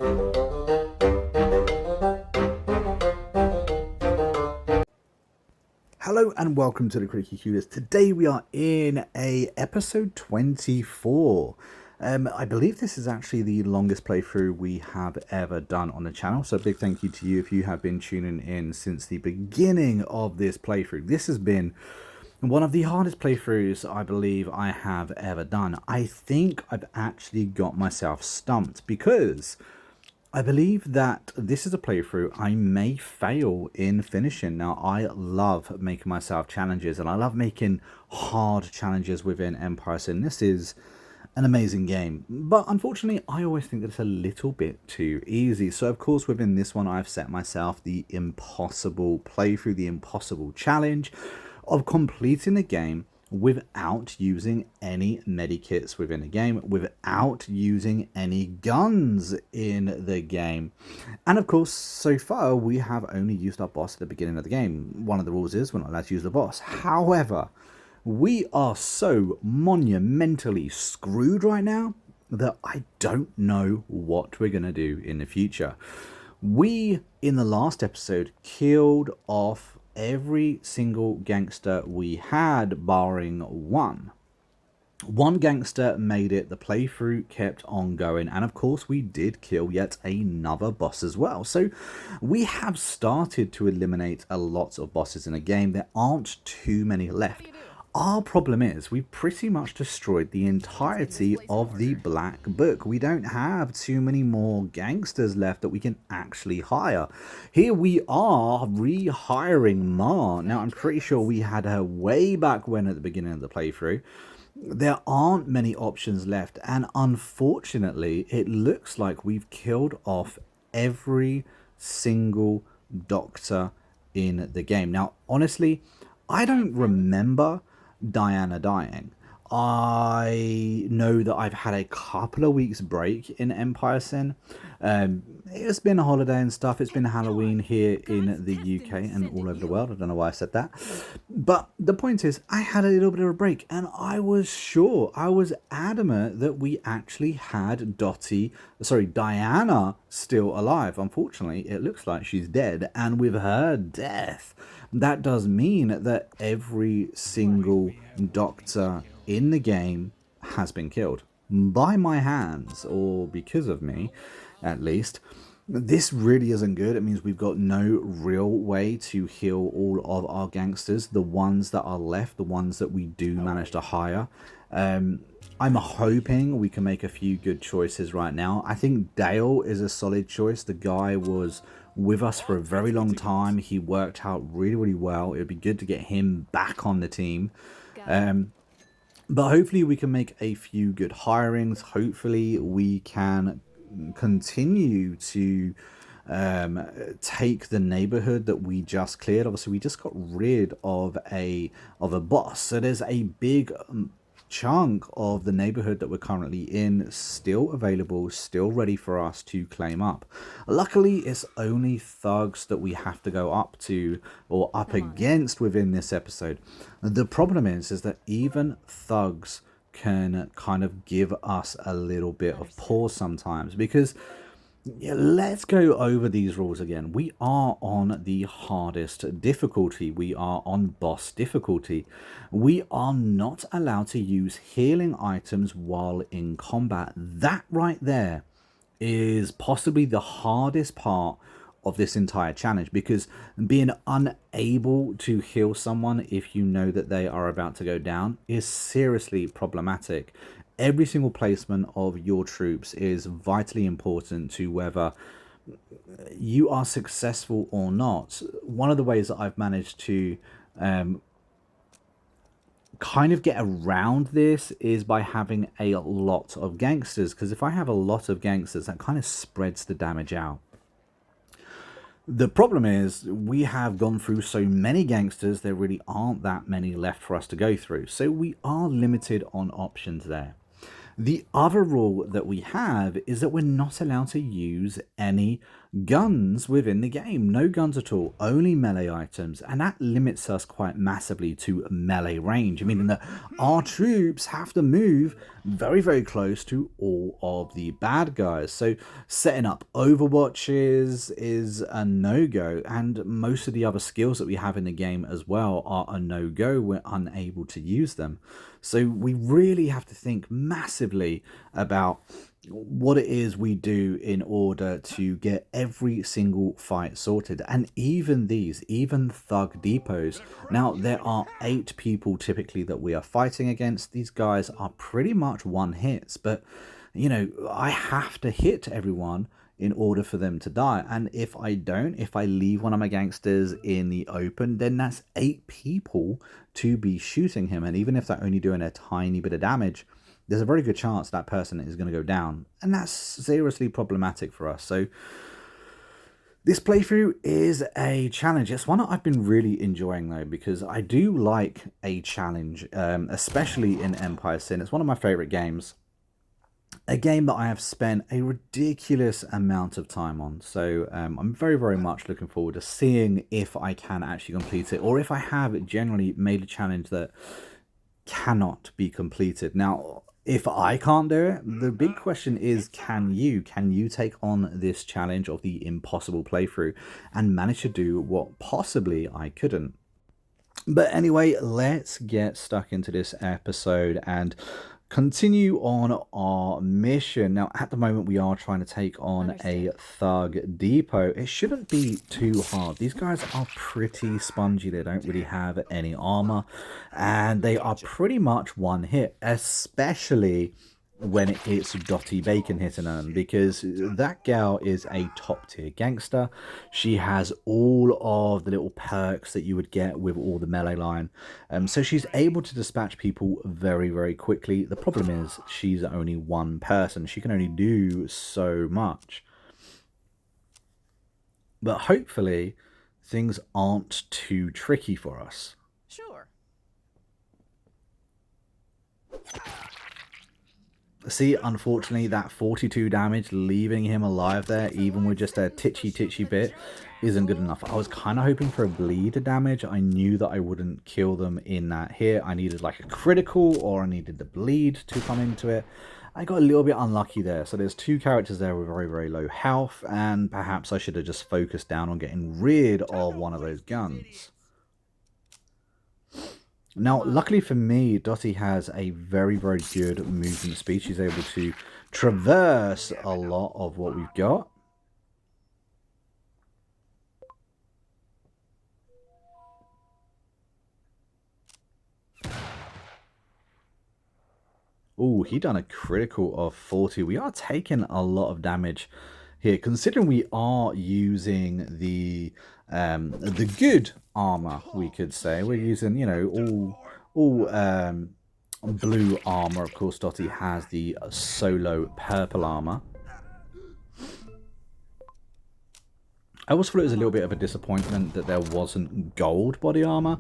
Hello and welcome to the Cricky Cuties. Today we are in episode 24. I believe this is actually the longest playthrough we have ever done on the channel, so a big thank you to you if you have been tuning in since the beginning of this playthrough. This has been one of the hardest playthroughs I believe I have ever done. I think I've actually got myself stumped because I believe that this is a playthrough I may fail in finishing. Now, I love making myself challenges, and I love making hard challenges within Empire Sin. This is an amazing game, but unfortunately, I always think that it's a little bit too easy. So, of course, within this one, I've set myself the impossible playthrough, the impossible challenge of completing the game without using any medikits within the game, without using any guns in the game. And of course, so far we have only used our boss at the beginning of the game. One of the rules is we're not allowed to use the boss. However, we are so monumentally screwed right now that I don't know what we're going to do in the future. We, in the last episode, killed off every single gangster we had, barring one. One gangster made it, the playthrough kept on going, and of course we did kill yet another boss as well. So we have started to eliminate a lot of bosses in a game. There aren't too many left. Our problem is we've pretty much destroyed the entirety of the Black Book. We don't have too many more gangsters left that we can actually hire. Here we are rehiring Ma. Now, I'm pretty sure we had her way back when at the beginning of the playthrough. There aren't many options left, and unfortunately, it looks like we've killed off every single doctor in the game. Now, honestly, I don't remember Diana dying. I know that I've had a couple of weeks break in Empire Sin. It's been a holiday and stuff. It's been Halloween here in the UK and all over the world. I don't know why I said that. But the point is, I had a little bit of a break, and I was sure, I was adamant that we actually had Diana still alive. Unfortunately, it looks like she's dead, and with her death, that does mean that every single doctor in the game has been killed by my hands, or because of me at least. This really isn't good. It means we've got no real way to heal all of our gangsters, the ones that are left, the ones that we do manage to hire. I'm hoping we can make a few good choices right now. I think Dale is a solid choice. The guy was with us for a very long time. He worked out really, really well. It would be good to get him back on the team. But hopefully we can make a few good hirings. Hopefully we can continue to take the neighborhood that we just cleared. Obviously, we just got rid of a boss. So there's a big chunk of the neighborhood that we're currently in still available, still ready for us to claim up. Luckily, it's only thugs that we have to go up to or up against within this episode. The problem is that even thugs can kind of give us a little bit of pause sometimes, because let's go over these rules again. We are on the hardest difficulty. We are on boss difficulty. We are not allowed to use healing items while in combat. That right there is possibly the hardest part of this entire challenge, because being unable to heal someone if you know that they are about to go down is seriously problematic. Every single placement of your troops is vitally important to whether you are successful or not. One of the ways that I've managed to kind of get around this is by having a lot of gangsters, because if I have a lot of gangsters, that kind of spreads the damage out. The problem is we have gone through so many gangsters, there really aren't that many left for us to go through. So we are limited on options there. The other rule that we have is that we're not allowed to use any guns within the game. No guns at all, only melee items, and that limits us quite massively to melee range, meaning that our troops have to move very, very close to all of the bad guys. So setting up overwatches is a no-go, and most of the other skills that we have in the game as well are a no-go. We're unable to use them. So we really have to think massively about what it is we do in order to get every single fight sorted. And even thug depots. Now, there are 8 people typically that we are fighting against. These guys are pretty much one hits, but you know, I have to hit everyone in order for them to die. And if I don't, if I leave one of my gangsters in the open, then that's 8 people to be shooting him. And even if they're only doing a tiny bit of damage, there's a very good chance that person is going to go down. And that's seriously problematic for us. So this playthrough is a challenge. It's one that I've been really enjoying though, because I do like a challenge, especially in Empire Sin. It's one of my favorite games. A game that I have spent a ridiculous amount of time on. So I'm very, very much looking forward to seeing if I can actually complete it, or if I have generally made a challenge that cannot be completed. Now, if I can't do it, the big question is, can you? Can you take on this challenge of the impossible playthrough and manage to do what possibly I couldn't? But anyway, let's get stuck into this episode and continue on our mission. Now, at the moment, we are trying to take on a thug depot. It shouldn't be too hard. These guys are pretty spongy. They don't really have any armor, and they are pretty much one hit, especially when it's Dottie Bacon hitting them, because that gal is a top tier gangster. She has all of the little perks that you would get with all the melee line, so she's able to dispatch people very, very quickly. The problem is she's only one person. She can only do so much, but hopefully things aren't too tricky for us. Sure. See, unfortunately, that 42 damage, leaving him alive there, even with just a titchy bit, isn't good enough. I was kind of hoping for a bleed damage. I knew that I wouldn't kill them in that hit. I needed like a critical, or I needed the bleed to come into it. I got a little bit unlucky there. So there's 2 characters there with very, very low health, and perhaps I should have just focused down on getting rid of one of those guns. Now, luckily for me, Dottie has a very, very good movement speed. She's able to traverse a lot of what we've got. Oh, he done a critical of 40. We are taking a lot of damage here, considering we are using the good armor, we could say. We're using, you know, all blue armor. Of course, Dottie has the solo purple armor. I always thought it was a little bit of a disappointment that there wasn't gold body armor.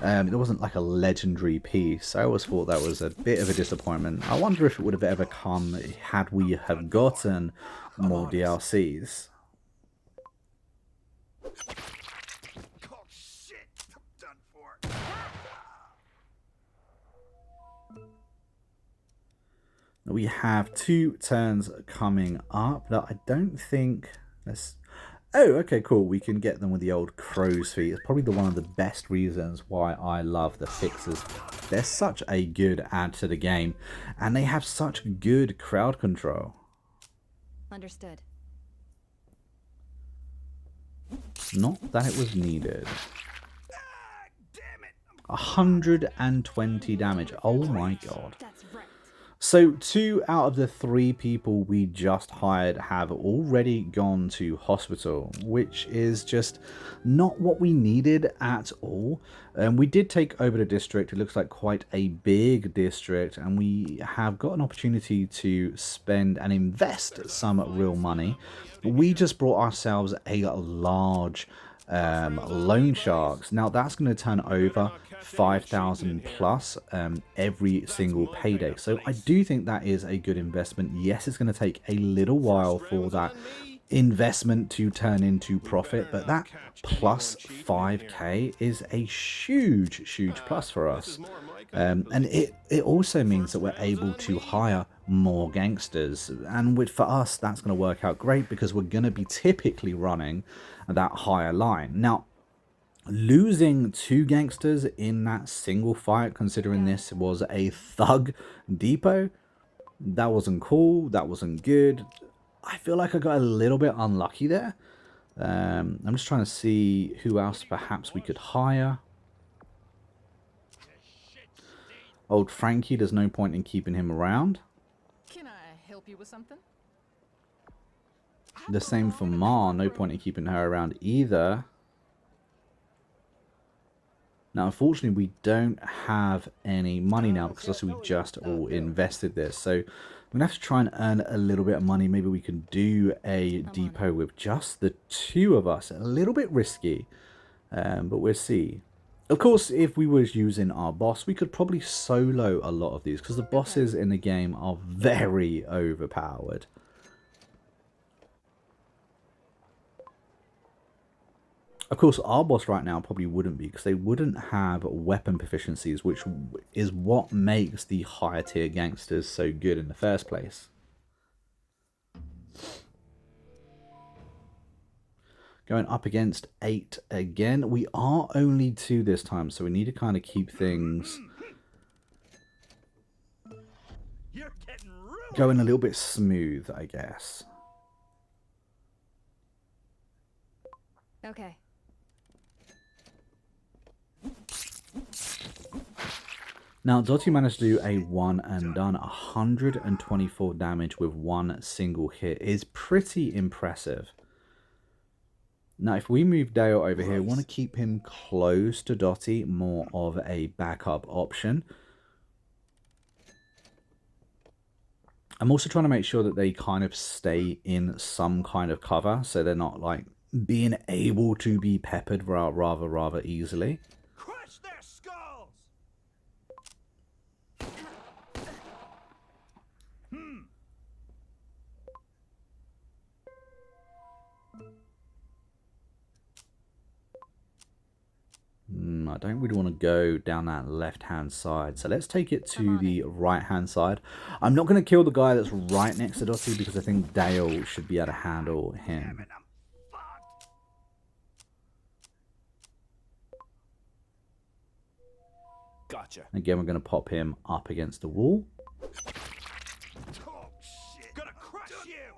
There wasn't like a legendary piece. I always thought that was a bit of a disappointment. I wonder if it would have ever come had we have gotten more DLCs. We have 2 turns coming up that I don't think... Oh, okay, cool. We can get them with the old crow's feet. It's probably one of the best reasons why I love the fixers. They're such a good add to the game, and they have such good crowd control. Understood. Not that it was needed. 120 damage. Oh my god. That's right. So 2 out of the 3 people we just hired have already gone to hospital, which is just not what we needed at all. We did take over the district. It looks like quite a big district, and we have got an opportunity to spend and invest some real money. We just brought ourselves a large loan sharks. Now that's going to turn over 5,000 plus every single payday. So I do think that is a good investment. Yes, it's going to take a little while for that investment to turn into profit, but that plus 5k is a huge plus for us. And it also means that we're able to hire more gangsters, and for us that's going to work out great because we're going to be typically running that higher line. Now, losing 2 gangsters in that single fight, considering this was a thug depot, that wasn't cool, that wasn't good. I feel like I got a little bit unlucky there. I'm just trying to see who else perhaps we could hire. Old Frankie, there's no point in keeping him around. Can I help you with something? The same for Ma, no point in keeping her around either. Now, unfortunately, we don't have any money now because obviously we just all invested this. So we're going to have to try and earn a little bit of money. Maybe we can do a depot with just the 2 of us. A little bit risky, but we'll see. Of course, if we was using our boss, we could probably solo a lot of these because the bosses in the game are very overpowered. Of course, our boss right now probably wouldn't be because they wouldn't have weapon proficiencies, which is what makes the higher tier gangsters so good in the first place. Going up against 8 again. We are only 2 this time, so we need to kind of keep things going a little bit smooth, I guess. Okay. Now, Dottie managed to do a one and done. 124 damage with 1 single hit is pretty impressive. Now, if we move Dale over here, we want to keep him close to Dottie, more of a backup option. I'm also trying to make sure that they kind of stay in some kind of cover, so they're not like being able to be peppered rather easily. Crush their skulls! I don't really want to go down that left-hand side, so let's take it to the right-hand side. I'm not going to kill the guy that's right next to Dottie because I think Dale should be able to handle him. Gotcha. Again, we're going to pop him up against the wall. Oh, shit. Gonna crush you!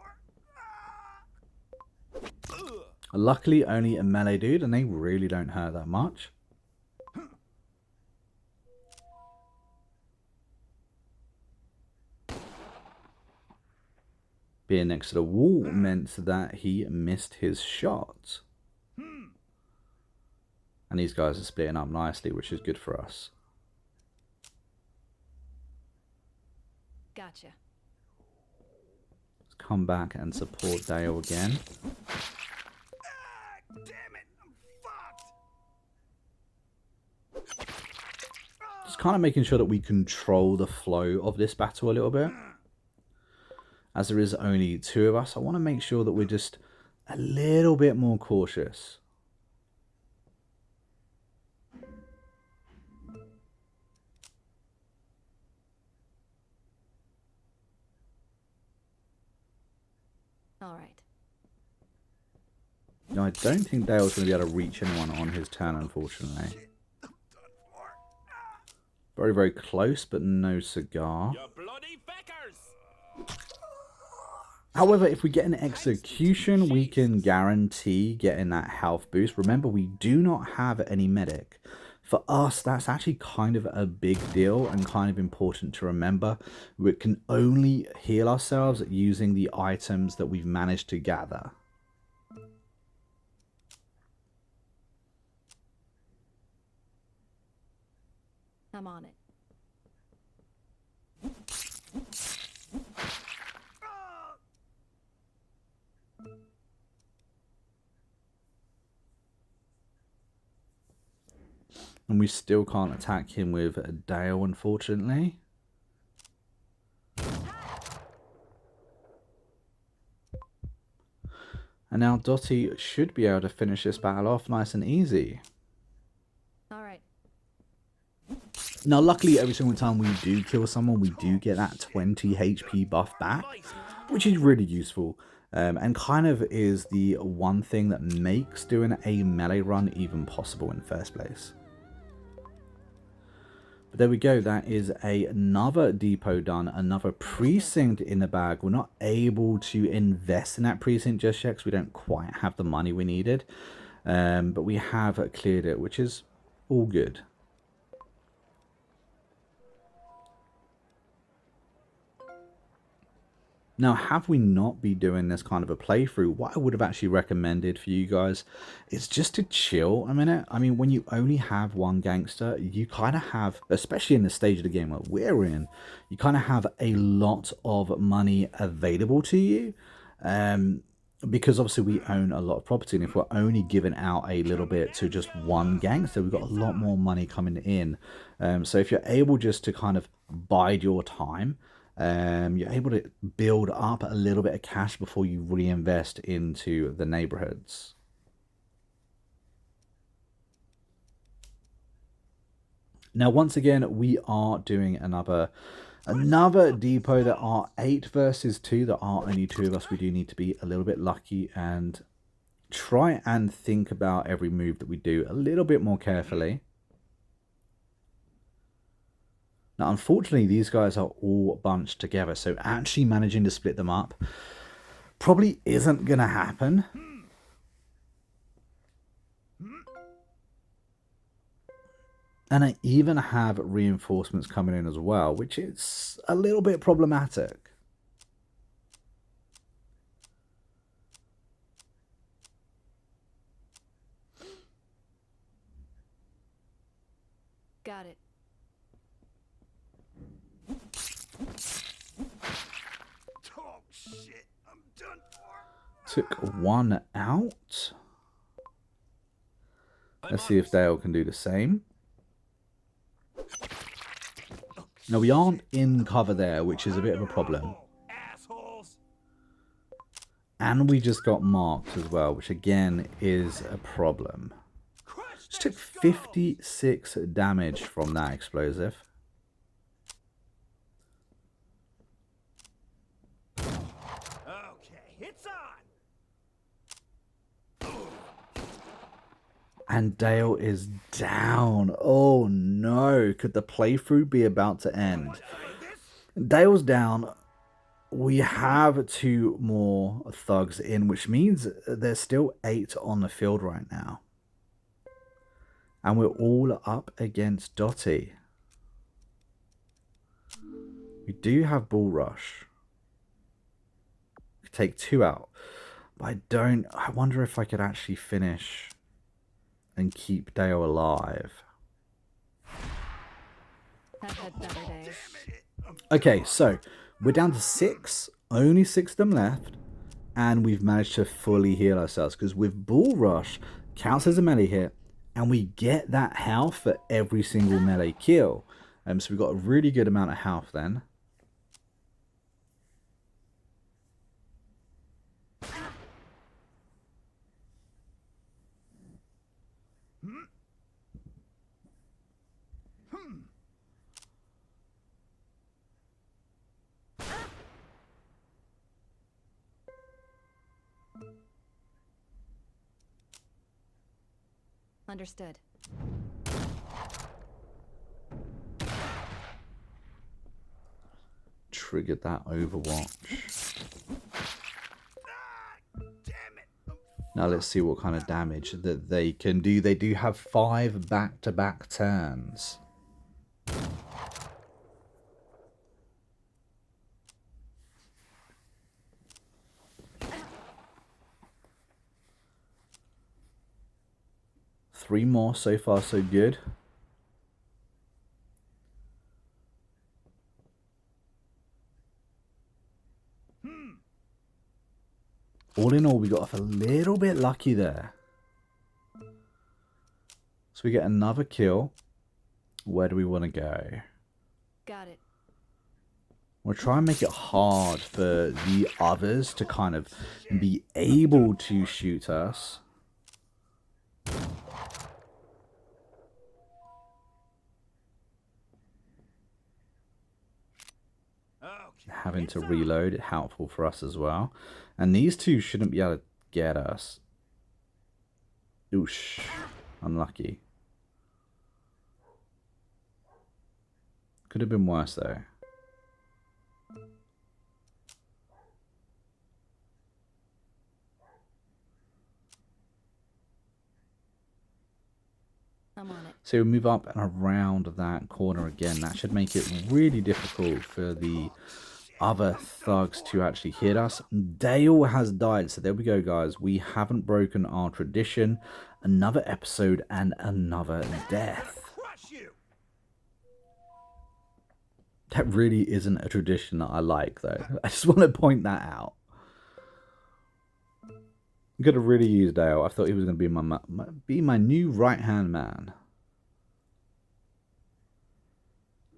Luckily, only a melee dude, and they really don't hurt that much. Being next to the wall meant that he missed his shot. And these guys are splitting up nicely, which is good for us. Gotcha. Let's come back and support Dale again. Damn it! I'm fucked! Just kind of making sure that we control the flow of this battle a little bit. As there is only 2 of us, I want to make sure that we're just a little bit more cautious. All right. No, I don't think Dale's going to be able to reach anyone on his turn, unfortunately. Very close, but no cigar. You bloody feckers! However, if we get an execution, we can guarantee getting that health boost. Remember, we do not have any medic. For us, that's actually kind of a big deal and kind of important to remember. We can only heal ourselves using the items that we've managed to gather. I'm on it. And we still can't attack him with Dale, unfortunately. And now Dottie should be able to finish this battle off nice and easy. All right. Now, luckily, every single time we do kill someone, we do get that 20 HP buff back, which is really useful. And kind of is the one thing that makes doing a melee run even possible in the first place. But there we go, that is another depot done, another precinct in the bag. We're not able to invest in that precinct just yet because we don't quite have the money we needed. But we have cleared it, which is all good. Now, have we not been doing this kind of a playthrough, what I would have actually recommended for you guys is just to chill a minute. I mean, when you only have one gangster, you kind of have, especially in the stage of the game that we're in, you kind of have a lot of money available to you. Because obviously we own a lot of property, and if we're only giving out a little bit to just one gangster, we've got a lot more money coming in. So if you're able just to kind of bide your time, you're able to build up a little bit of cash before you reinvest into the neighborhoods. Now, once again, we are doing another depot. There are 8 versus 2. There are only 2 of us. We do need to be a little bit lucky and try and think about every move that we do a little bit more carefully. Now, unfortunately, these guys are all bunched together, so actually managing to split them up probably isn't going to happen. And I even have reinforcements coming in as well, which is a little bit problematic. Got it. Oh shit, I'm done for. Took one out. Let's see if Dale can do the same. Now, we aren't in cover there, which is a bit of a problem. Assholes. And we just got marked as well, which again is a problem. Just took 56 damage from that explosive. Okay, it's on. And Dale is down. Oh no, could the playthrough be about to end? Dale's down. We have 2 more thugs in, which means there's still 8 on the field right now. And we're all up against Dottie. We do have Bull Rush. We could take 2 out. But I wonder if I could actually finish and keep Dale alive. I've had better days. Okay, so we're down to 6. Only 6 of them left. And we've managed to fully heal ourselves. Because with Bull Rush, counts as a melee hit. And we get that health for every single melee kill. So we've got a really good amount of health then. Understood. Triggered that Overwatch. Now let's see what kind of damage that they can do. They do have 5 back-to-back turns. Three more so far, so good. All in all, we got off a little bit lucky there. So we get another kill. Where do we want to go? Got it. We'll try and make it hard for the others to kind of be able to shoot us. Having to reload it helpful for us as well. And these two shouldn't be able to get us. Oosh. Unlucky. Could have been worse though. I'm on it. So we move up and around that corner again. That should make it really difficult for the other thugs to actually hit us. Dale has died. So there we go, guys. We haven't broken our tradition. Another episode and another death. That really isn't a tradition that I like, though. I just want to point that out. I'm going to really use Dale. I thought he was going to be my new right-hand man.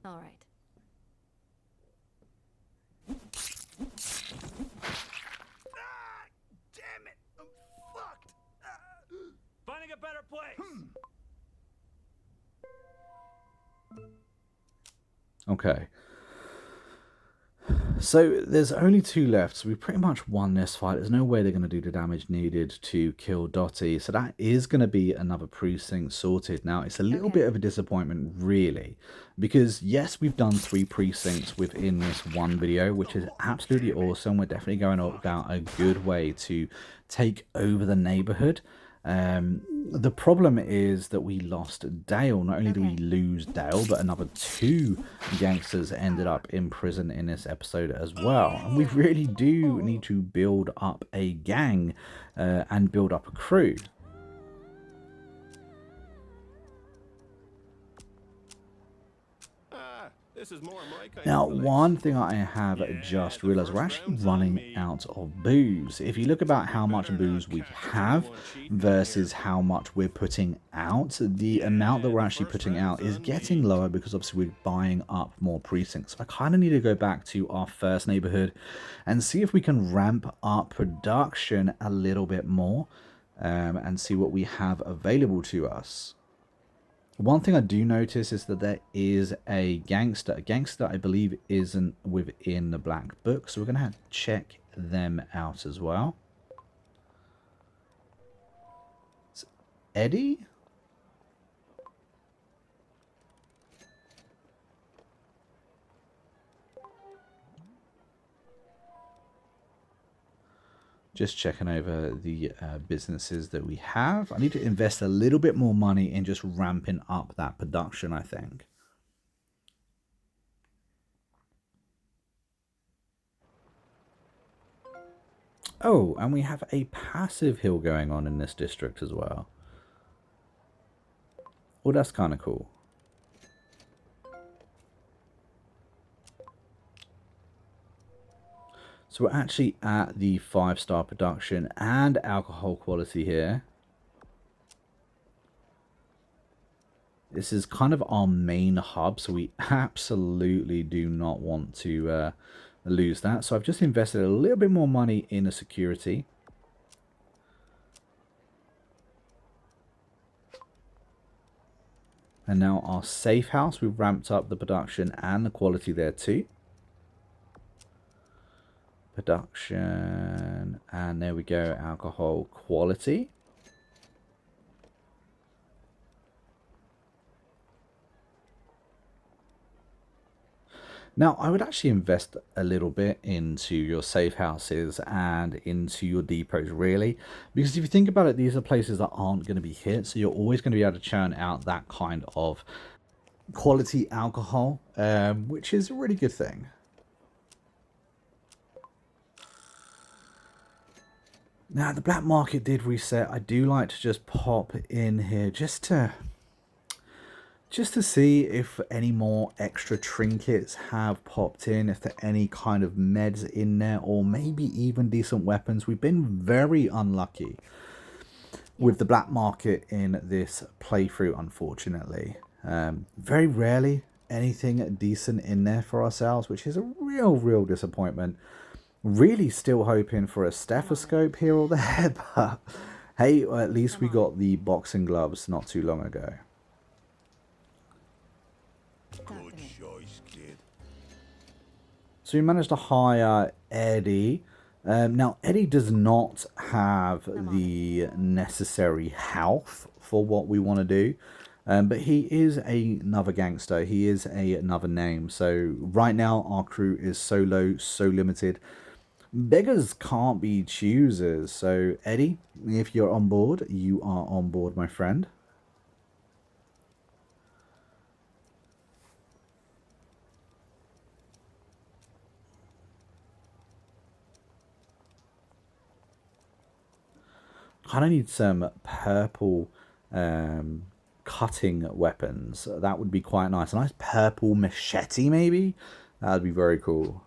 All right. Damn it! I'm fucked! Finding a better place! Okay. So there's only two left, so we pretty much won this fight. There's no way they're going to do the damage needed to kill Dottie. So that is going to be another precinct sorted. Now, it's a little bit of a disappointment, really, because yes, we've done 3 precincts within this one video, which is absolutely awesome. We're definitely going about a good way to take over the neighborhood. The problem is that we lost Dale. Not only do we lose Dale, but another 2 gangsters ended up in prison in this episode as well. And we really do need to build up a gang and build up a crew. This is more my kind Now, of place. one thing I have just realized, we're actually running out of booze. If you look about how much booze we have versus how much we're putting out, the amount that we're actually putting out is getting lower because obviously we're buying up more precincts. I kind of need to go back to our first neighborhood and see if we can ramp up production a little bit more and see what we have available to us. One thing I do notice is that there is a gangster. A gangster, I believe, isn't within the Black Book, so we're going to have to check them out as well. It's Eddie? Just checking over the businesses that we have. I need to invest a little bit more money in just ramping up that production, I think. Oh, and we have a passive hill going on in this district as well. Oh, that's kind of cool. So we're actually at the 5-star production and alcohol quality here. This is kind of our main hub, so we absolutely do not want to lose that. So I've just invested a little bit more money in the security. And now our safe house, we've ramped up the production and the quality there too. Production, and there we go, alcohol quality. Now, I would actually invest a little bit into your safe houses and into your depots, really, because if you think about it, these are places that aren't going to be hit, so you're always going to be able to churn out that kind of quality alcohol, which is a really good thing. Now, the black market did reset. I do like to just pop in here just to see if any more extra trinkets have popped in, if there are any kind of meds in there, or maybe even decent weapons. We've been very unlucky with the black market in this playthrough, unfortunately. Very rarely anything decent in there for ourselves, which is a real disappointment. Really still hoping for a stethoscope here or there, but hey, at least we got the boxing gloves not too long ago. Good choice, kid. So we managed to hire Eddie. Now, Eddie does not have the necessary health for what we want to do. But he is another gangster. He is another name. So right now our crew is so low, so limited. Beggars can't be choosers. So Eddie, if you're on board, you are on board, my friend. Kind of need some purple cutting weapons. That would be quite nice. A nice purple machete, maybe? That would be very cool.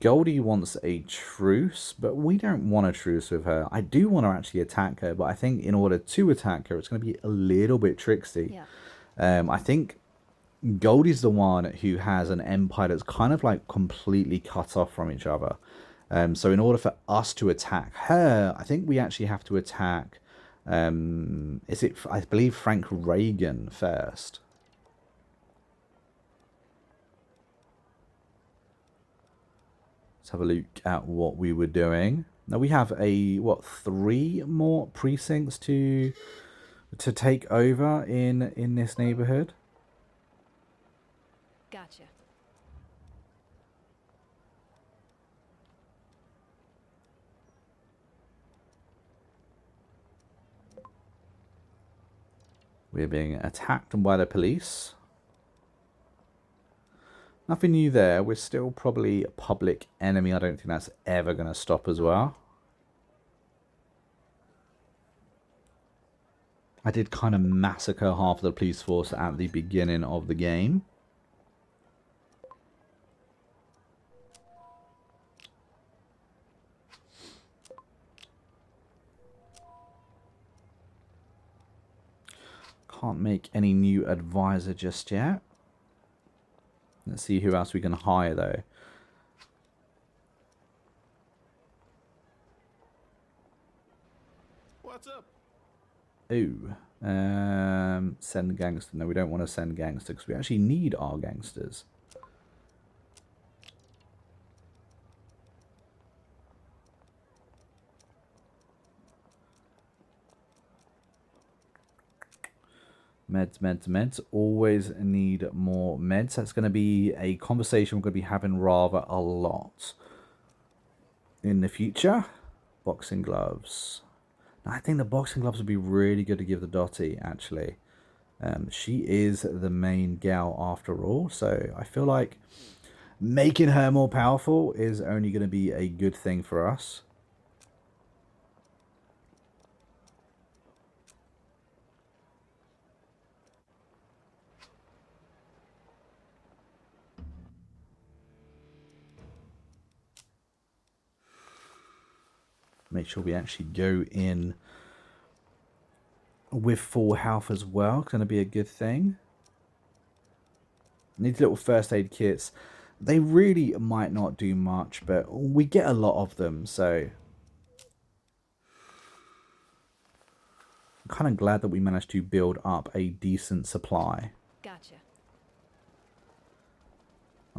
Goldie wants a truce, but we don't want a truce with her. I do want to actually attack her, but I think in order to attack her, it's going to be a little bit tricksy. Yeah. I think Goldie's the one who has an empire that's kind of like completely cut off from each other. So in order for us to attack her, I think we actually have to attack, I believe, Frank Reagan first. Let's have a look at what we were doing. Now we have what, 3 more precincts to take over in this neighborhood. Gotcha. We're being attacked by the police. Nothing new there. We're still probably a public enemy. I don't think that's ever going to stop as well. I did kind of massacre half of the police force at the beginning of the game. Can't make any new advisor just yet. Let's see who else we can hire, though. What's up? Ooh. Send gangster. No, we don't want to send gangster because we actually need our gangsters. Meds. Always need more meds. That's going to be a conversation we're going to be having rather a lot in the future. Boxing gloves. Now, I think the boxing gloves would be really good to give the Dottie, actually. She is the main gal after all, so I feel like making her more powerful is only going to be a good thing for us. Make sure we actually go in with full health as well. It's going to be a good thing. These little first aid kits, they really might not do much, but we get a lot of them, so I'm kind of glad that we managed to build up a decent supply. Gotcha.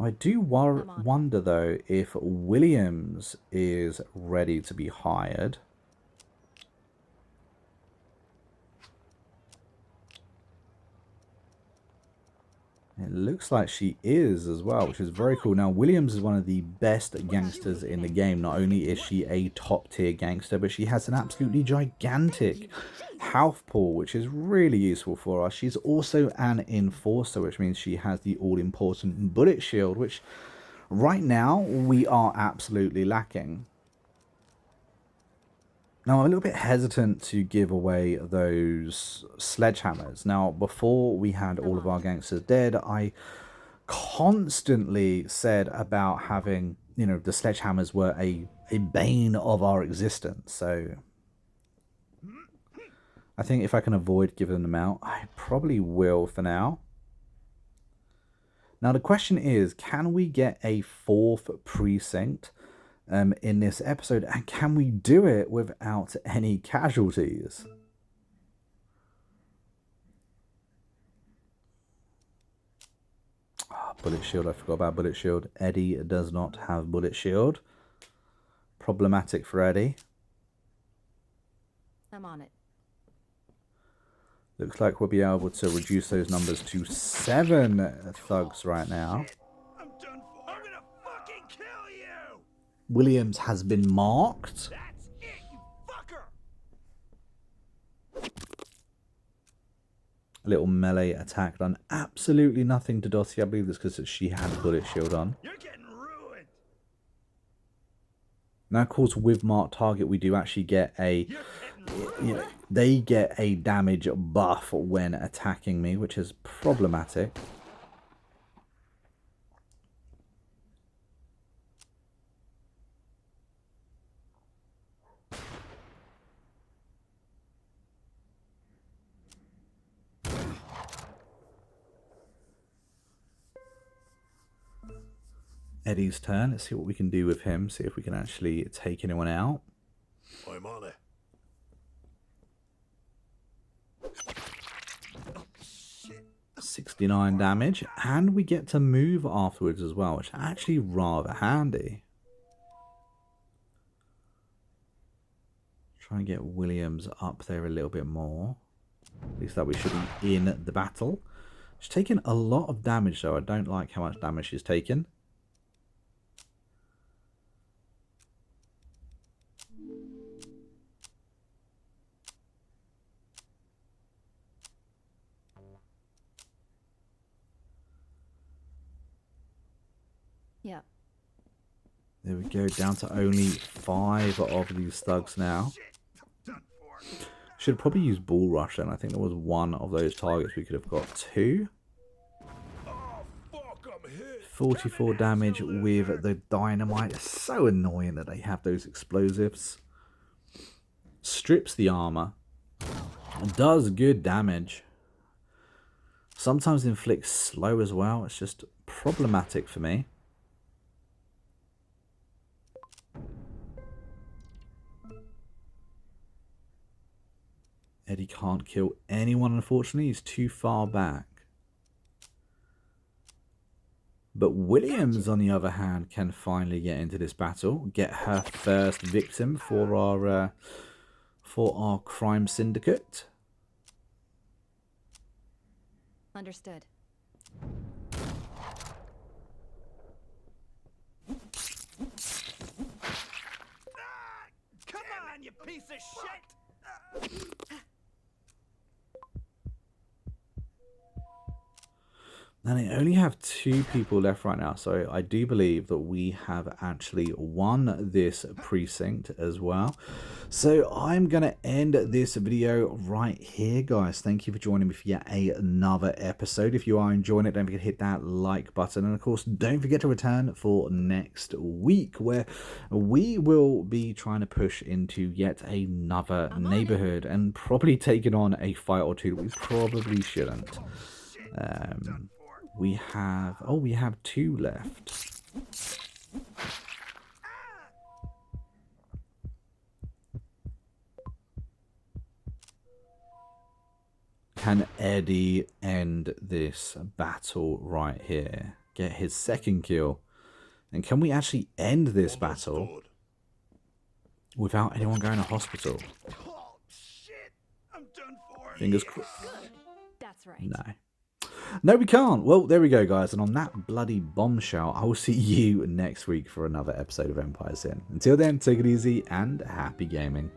I do wonder, though, if Williams is ready to be hired. It looks like she is as well, which is very cool. Now, Williams is one of the best gangsters in the game. Not only is she a top-tier gangster, but she has an absolutely gigantic health pool, which is really useful for us. She's also an enforcer, which means she has the all-important bullet shield, which right now we are absolutely lacking. Now, I'm a little bit hesitant to give away those sledgehammers. Now, before we had all of our gangsters dead, I constantly said about having you know, the sledgehammers were a bane of our existence. So I think if I can avoid giving them out, I probably will for now. Now the question is, can we get a 4th precinct in this episode, and can we do it without any casualties? Bullet shield, I forgot about bullet shield. Eddie does not have bullet shield. Problematic for Eddie. I'm on it. Looks like we'll be able to reduce those numbers to 7 thugs right now. I'm done for. I'm gonna fucking kill you! Williams has been marked. That's it, you fucker! A little melee attack done absolutely nothing to Dottie. I believe that's because she had a bullet shield on. You're getting ruined! Now, of course, with marked target, we do actually get a... You know, they get a damage buff when attacking me, which is problematic. Eddie's turn. Let's see what we can do with him. See if we can actually take anyone out. I'm on it. 69 damage, and we get to move afterwards as well, which is actually rather handy. Try and get Williams up there a little bit more. At least that we should be in the battle. She's taken a lot of damage though. I don't like how much damage she's taken. Yeah. There we go, down to only 5 of these thugs now. Should probably use Bull Rush then. I think there was 1 of those targets we could have got 2. 44 damage with the dynamite. It's so annoying that they have those explosives. Strips the armor. Does good damage. Sometimes inflicts slow as well. It's just problematic for me. Eddie can't kill anyone, unfortunately. He's too far back. But Williams, on the other hand, can finally get into this battle. Get her first victim for our crime syndicate. Understood. Come on, you piece of shit! And they only have 2 people left right now, so I do believe that we have actually won this precinct as well. So I'm going to end this video right here, guys. Thank you for joining me for yet another episode. If you are enjoying it, don't forget to hit that like button. And of course, don't forget to return for next week, where we will be trying to push into yet another neighborhood and probably taking on a fight or 2 that we probably shouldn't. We have 2 left. Can Eddie end this battle right here? Get his 2nd kill. And can we actually end this battle without anyone going to hospital? Oh, shit! I'm done for. Fingers crossed. That's right. No. No, we can't. Well, there we go, guys. And on that bloody bombshell, I will see you next week for another episode of Empire Sin. Until then, take it easy and happy gaming.